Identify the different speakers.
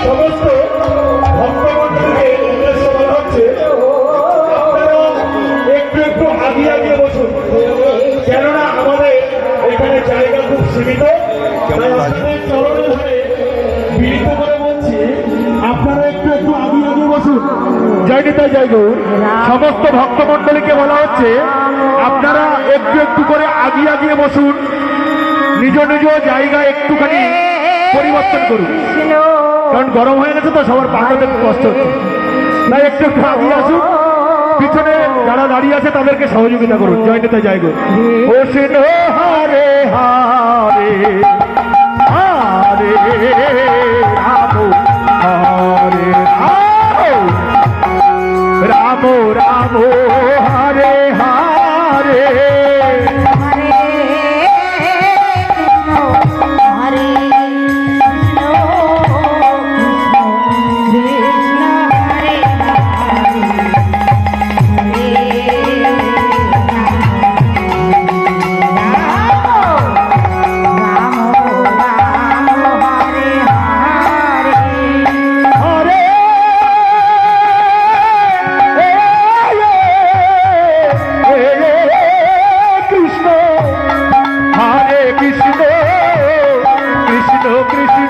Speaker 1: সমস্ত ভক্তমণ্ডলীকে উদ্দেশ্য করা হচ্ছে, আপনারা একটু একটু আগিয়ে আগিয়ে বসুন, কেননা আমাদের এখানে জায়গা খুব সীমিত। তাই আপনাদের চরণে ধরে বিনীত করে বলছি, আপনারা একটু একটু আগিয়ে আগিয়ে বসুন। জয় নিতাই জয় গৌর। সমস্ত ভক্তমণ্ডলীকে বলা হচ্ছে আপনারা একটু একটু করে আগিয়ে আগিয়ে বসুন, নিজ নিজ জায়গা একটুখানি পরিবর্তন করুন, কারণ গরম হয়ে গেছে তো সবার পাঠাতে কষ্ট হচ্ছে। তাই একটু একটু আগিয়ে আসুন, পিছনে যারা দাঁড়িয়ে আছে তাদেরকে সহযোগিতা করুন। জয় নিতাই জয় গৌর। ও সিনো হারে হারে হারে রাম হরে রাম রাম হরে হরে কৃষ্ণ